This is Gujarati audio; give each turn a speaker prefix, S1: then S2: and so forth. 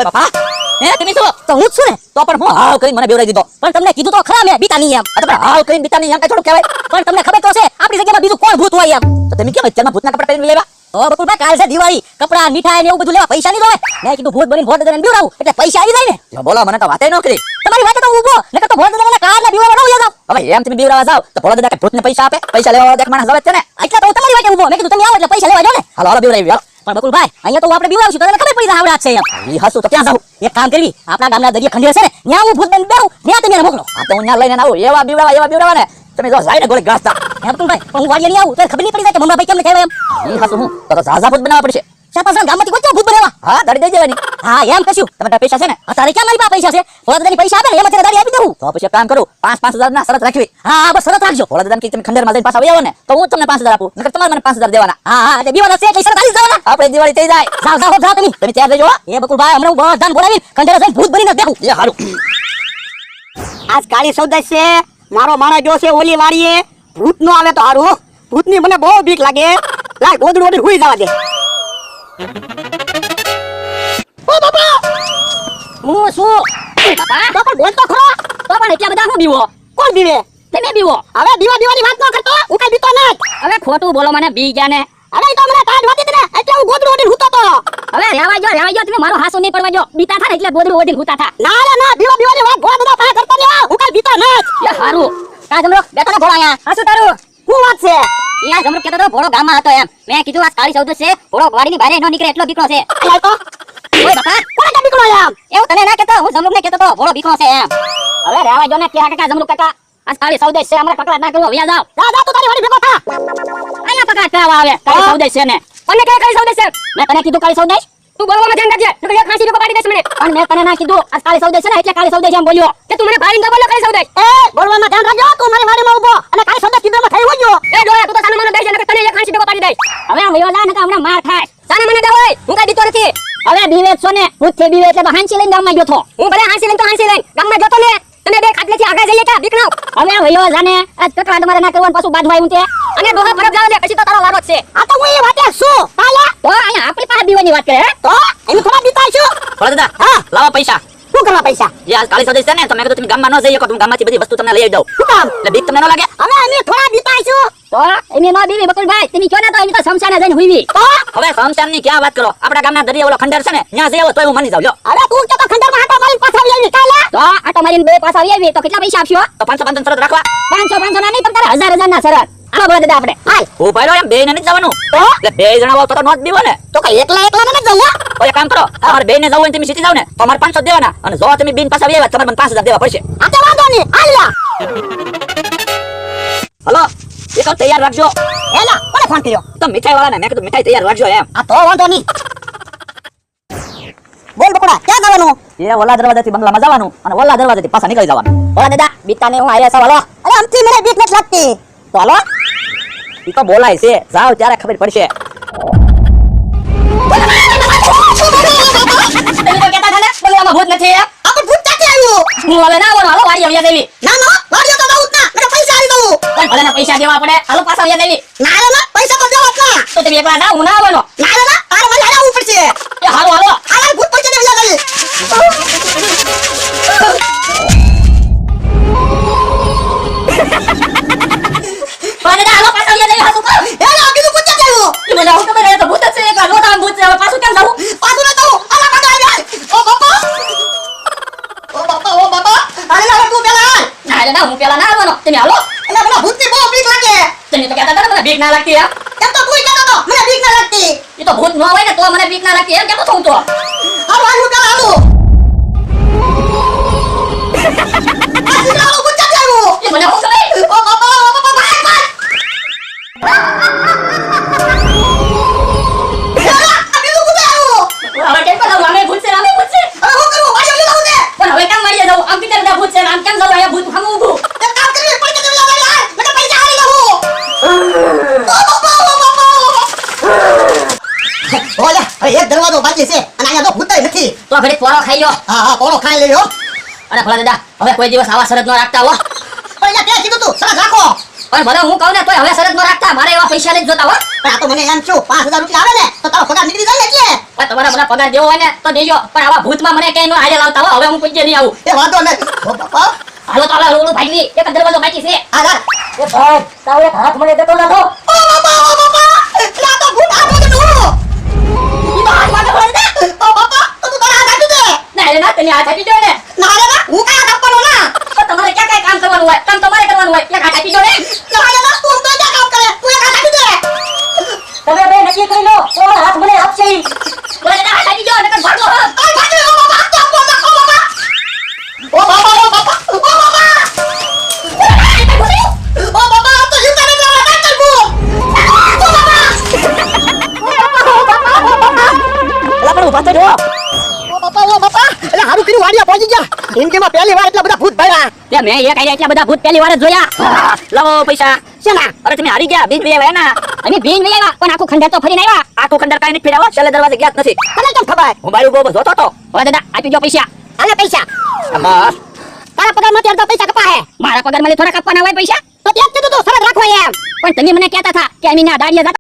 S1: બાપા હે તમે શું તો હું જ છું ને તો પણ હું હાવ કરીને મને બેવરાઈ દીધો પણ તમને કીધું તો ખરા મેં બીતા નહીં એમ આ તો પણ હાવ કરીને બીતા નહીં એમ કઈ થોડું કહેવાય પણ તમને ખબર તો છે આપણી જગ્યામાં બીજું કોણ ભૂત હોય એમ તો તમે કેમ અત્યારમાં ભૂતના કપડા પહેરીને લેવા ઓ બકુલભાઈ કાલ છે દિવાળી કપડા મીઠાઈ ને એવું બધું લેવા પૈસા નહીં જોવે મેં કીધું ભૂત બનીને ભોટ દઈને બીવરાવું એટલે પૈસા આવી જાય ને બોલો મને તો વાતે ન કરી તમારી વાતે તો ઊભો નકર તો ભોટ દઈને કાર ના બીવરાવા ન જાવ હવે એમ તમે બીવરાવા જાવ તો ભોળા દાદા કે ભૂતને પૈસા આપે પૈસા લેવા વાળો એક માણસ આવે છે ને એટલે તો તમારી વાતે ઊભો મેં કીધું તમે આવો એટલે પૈસા લેવા જાવ ને હાલો હાલો બીવરાવી હાલો પણ બકુલભાઈ અહીંયા તો આપણે બીવરાવશું તો તને ખબર પડી જાય આવડા છે એમ ઈ હસું તો ક્યાં જાવ એક કામ કરવી આપણા ગામના દરિયા ખંડેર છે ને ત્યાં હું ભૂત બની બેહું ત્યાં તમે મોકલો આ તો હું ત્યાં લઈને આવું એવા બીવરાવા ને તમે જો જાઈને ગોળે ગાસતા હે બકુલભાઈ પણ હું વાડિયા નહીં આવું તો ખબર નહીં પડી જાય કે મમ્મા ભાઈ કેમ કહેવાય એમ ઈ હસું હું તો ઝાઝા ભૂત બનાવવા પડશે શાપાસન ગામમાંથી કોઈ ભૂત બનાવવા હા દાડી દઈ દેવાની હા એમ કશું તમારા પૈસા છે ને અત્યારે ક્યાં મારી પાસે પૈસા છે ભોળા દાદાની પૈસા આપે ને એમાં દાડી આપી દઉં તો પછી કામ કરું 5,000 ના શરત રાખવી હા બસ શરત રાખજો ભોળા દાદાને કે તમે ખંડેરમાં જઈને પાછા આવો ને તો હું તમને 5,000 આપું નકર તમારે મને 5,000 દેવાના હા એટલે દીવાના છે એટલે શરત આલી જવાના આપણે દિવાળી થઈ જાય જાવ તમે તૈયાર રહેજો એ બકુલભાઈ હમણાં હું બધાને બોલાવી ખંડેર જઈને ભૂત બનીને દેખું એ હારું
S2: આજ કાળી સૌદા છે મારો માણસ જો છે ઓલી વાડીએ ભૂત નો આવે તો હારું ભૂતની મને બહુ બીક લાગે લાય ગોદડું ઓડી હુઈ જવા દે ઓ બાપા
S1: હું શું બાપા બોલ તો ખરો તો પણ એટલા બધા હું બીવો
S2: કોણ બીવે
S1: તમે બીવો
S2: હવે દીવાની વાત ન કરતો હું કઈ બીતો નથી
S1: હવે ખોટું બોલો મને બી જાને
S2: અરે તો મને તાજ વાતી ને એટલે હું ગોદડું ઓડી હુતો તો
S1: હવે રહેવા જો તમે મારો હાસો નહીં પડવા જો બીતા થા ને એટલે ગોદડું ઓડીને હુતા થા
S2: ના દીવાની વાત ગોદડા પાસે કરતો ને હું કઈ બીતો નથી
S1: એ હારું કા જમરો બેટા ભોળા અહીંયા હાસુ તારું
S2: હું વાત છે
S1: યા જમરો કેતો તો ભોળો ગામમાં હતો એમ મેં કીધું આ કાળી સૌદો છે ભોળો વાડીની બહાર નો નીકળે એટલો બીકરો છે
S2: અરે તો
S1: ઓય બાપા
S2: કોણ કે બીકરો એમ
S1: એવું તને ના કહેતો હું જમરૂકને કહેતો તો ભોળો બીકરો છે એમ હવે રહેવા જો ને કે કાકા જમરૂક કાકા આ કાળી સૌદો છે અમારે પકડા ના કરવો વ્યા જાવ
S2: જા તું તારી વાડી ભેગો થા
S1: અહીંયા પકડા કરવા આવે કાળી સૌદો છે ને અને કઈ કાળી સૌદો છે મેં તને કીધું કાળી સૌદો તું બોલવામાં ધ્યાન રાખજે નકર એક ખાંસી લોકો પાડી દેશ મને અને મેં તને ના કીધું આ કાળી સૌદો છે ને એટલે કાળી સૌદો છે એમ બોલ્યો કે તું મને ભાઈ ન બોલો કાળી સૌદો
S2: એ બોલવામાં ધ્યાન રાખજો તું મારી વાડીમાં ઊભો અને કાળી સૌદા કીધું થઈ ગયો
S1: એ ડોયા તું તો સાનો મને બેસ નકર તને એક ખાંસી લોકો પાડી દઈશ હવે આ વયો જા ને હમણાં માર થાય સાનો મને દે હોય હું કઈ દીતો નથી હવે બીવે છો ને ભૂતથી બીવે એટલે તો હાંસી લઈને ગામમાં ગયો છો હું ભલે હાંસી લઈને ગામમાં જતો ને તમે બે ખાટલેથી આગળ જઈએ કે બીક નાવ હવે વયો જાને આજ કકડા તમારે ના કરવાનું પાછું બાજવા આવ્યું તે અને ડોહા પરબ જાવ દે પછી તો તારો વારો છે
S2: આ તો હું એ વાતે શું તાલે
S1: તો અહીંયા આપણી પાસે બીવાની વાત કરે
S2: તો એનું થોડા બીતા છું
S1: ભોળા દાદા હા લાવો પૈસા
S2: શું કરવા પૈસા
S1: જે આજ કાળી સૌદો છે ને તો મેં કીધું તમે ગામમાં ન જઈએ તો હું ગામમાંથી બધી વસ્તુ તમને લઈ આવી દઉં
S2: શું કામ
S1: એટલે બીક તમને ન લાગે
S2: હવે અમે થોડા બીતા છું
S1: તો એની નો બીવી બકુલભાઈ તમે કયો ને તો એની તો શમશાને જઈને હુઈવી
S2: તો
S1: હવે શમશાનની ક્યાં વાત કરો આપણા ગામના દરિયા ઓલો ખંડેર છે ને ત્યાં જઈએ તો હું માની જાવ લ્યો
S2: અરે તું કે તો ખંડરમાં આટો મારીને પાછા આવી કાલે
S1: તો આટો મારીને બે પાછા આવી તો કેટલા પૈસા આપશો તો 500 શરત રાખવા 500 ના નહીં તમ તારે 1000 ના શરત આલો બોલા દાદા આપણે હાલ ઓ ભાઈલો એમ બે ને નથી જવાનું
S2: તો
S1: એટલે બે જણા આવો તો નોટ બીવો ને
S2: તો કઈ એકલા ન જવું
S1: તો એક કામ કરો તમારે બે ને જવું હોય તમે સીધી જાવ ને તો અમારે 500 દેવાના અને જો તમે બીન પાછા આવ્યા તમારે મને 5000 દેવા પડશે
S2: આ તો વાંધો નહીં હાલ્યા
S1: હલો એક તૈયાર રાખજો
S2: એલા કોને ફોન કર્યો
S1: તો મીઠાઈ વાળાને મેં કીધું મીઠાઈ તૈયાર રાખજો એમ
S2: આ તો વાંધો નહીં બોલ બકુડા ક્યાં જવાનું
S1: એ ઓલા દરવાજાથી બંગલામાં જવાનું અને ઓલા દરવાજાથી પાછા નીકળી જવાનું ઓલા દાદા બીતાને હું આયા છો હલો
S2: અરે આમથી મને બીક નથી લાગતી
S1: તો હલો ઈ તો બોલાય છે જાવ ત્યારે ખબર પડશે તમે તો કહેતા હતા ને બંગલામાં ભૂત નથી એમ
S2: આપણે ભૂત ક્યાંથી આવ્યું
S1: હું હવે ના બોલો હાલો વાડી આવ્યા દેવી
S2: ના વાડીઓ તો દઉં જ ના મને પૈસા આવી દઉં
S1: પણ ભલે ના પૈસા દેવા પડે હાલો પાછા આવ્યા દેવી
S2: ના પૈસા તો દેવા જ ના
S1: તો તમે એકલા જાવ હું ના આવવાનો
S2: ના તારે મને આવવું પડશે
S1: એ હાલો હાલો
S2: હાલ ભૂત પૈસા દેવા ગઈ
S1: પણ દાદા હાલો પાછા આવ્યા દેવી હાસુ
S2: એલા કીધું ભૂત ક્યાંથી આવ્યું
S1: મને જાવ ખબર હે તો ભૂત છે એકલા લોટા ભૂત છે હવે પાછું કેમ જાવું
S2: પાછું ના જાઉં આલા કાકા આવ્યા ઓ બાપા અરે ના તું પેલા
S1: ના રે ના હું પેલા ના આવવાનો તમે હાલો
S2: એલા મને ભૂતની બહુ બીક લાગે
S1: તમે તો કહેતા હતા ને મને બીક ના લાગતી એમ
S2: એમ તો તું કહેતો તો મને બીક ના લાગતી
S1: એ તો ભૂત ન હોય ને તો મને બીક ના લાગતી એમ કેતો છું તો
S2: હાલો હાલો પેલા હાલો આ દીકરાનો ભૂત ક્યાંથી આવ્યું
S1: એ મને હું ખબર
S2: ઓ બાપા ભાઈ
S1: હવે કેમ કરો અમે ભૂત છે અમે ભૂત છે
S2: હવે હું કરું વાડીઓ લઈ જાઉં ને
S1: પણ હવે કેમ મારી જાવ આમ કિતર દા ભૂત છે આમ કેમ જાવ આયા ભૂત હમ ઊભું
S2: એક કામ કરી પૈસા દેવા લાય મને પૈસા આલી દઉં ઓ બાપા ઓલા હવે એક દરવાજો બાકી છે અને અહીંયા તો ભૂત નથી
S1: તો ઘડી પોરો ખાઈ લ્યો
S2: હા પોરો ખાઈ લેજો
S1: અરે ભલા દાદા હવે કોઈ દિવસ આવા શરત ન રાખતા હો
S2: પણ અહીંયા તે કીધું તું સરસ રાખો
S1: પણ ભલે હું કહું ને તોય હવે શરત ન રાખતા, મારે એવા પૈસા જ જોતા હો.
S2: પણ આ તો મને એમ છું 5000 રૂપિયા આવે ને તો તારો પગાર નીકળી જાય એટલે
S1: પણ તમારા મને પગાર દેવો હોય ને તો દેજો, પણ આવા ભૂતમાં મને કઈ નો હાજર લાવતા હો. હવે હું કોઈ નહીં આવું.
S2: એ વાંધો નહીં ઓ બાપા
S1: હાલો તો હાલો, ઓલું ભાગી એક જ દરવાજો બાકી છે.
S2: આ જા
S1: એ ભાઈ તારો એક હાથ મને દેતો ના દો.
S2: ઓ બાપા ના તો ભૂત આ બધું ઈ તો હાથ માટે બોલ દે ઓ બાપા તું તારા હાથ આપી દે
S1: ના રે ના, તને હાથ આપી દો ને.
S2: ના રે ના હું કાંઈ આપવાનો ના
S1: તો તમારે ક્યાં કાંઈ કામ કરવાનું હોય, કામ તમારે કરવાનું હોય. એક હાથ આપી દો ને.
S2: ના રે ના તું તો ક્યાં કામ કરે તું એક હાથ આપી દે
S1: તમે બે નક્કી કરી લો કોણ હાથ મને આપશે ઈ. બોલે ના હાથ આપી દો નકર ભાગો.
S2: આ ભાગી ઓ બાપા તો ઓ બાપા ઓ બાપા ઓ બાપા ઓ બાપા ઓ બાપા આ તો યુતા ને લાવા ના કરબો ઓ બાપા
S1: એલા પણ ઊભા તો જો.
S2: ઓ બાપા એટલે હારું કર્યું વાડિયા પહોંચી ગયા જિંદગીમાં પહેલી વાર એટલા બધા ભૂત ભર્યા
S1: તે મેં એક આઈડિયા એટલા બધા ભૂત પહેલી વાર જ જોયા. લાવો પૈસા.
S2: શેના
S1: અરે તમે હારી ગયા, બીજ આવ્યા ના. અમે બીજ આવ્યા પણ આખું ખંડર તો ફરીને આવ્યા. આખું ખંડર કાઈ નથી ફેરવા, છેલ્લે દરવાજે ગયા જ નથી.
S2: તને કેમ ખબર
S1: હું બારું ગોબો જોતો તો. હવે દાદા આપી દો પૈસા.
S2: આલે પૈસા
S1: બસ
S2: તારા પગારમાંથી અડધા પૈસા કપા હે
S1: મારા પગારમાં થોડા કાપવાના હોય પૈસા.
S2: તો ત્યાં જ કીધું તું સરસ રાખો એમ
S1: પણ તમે મને કહેતા હતા કે અમીના દાડિયા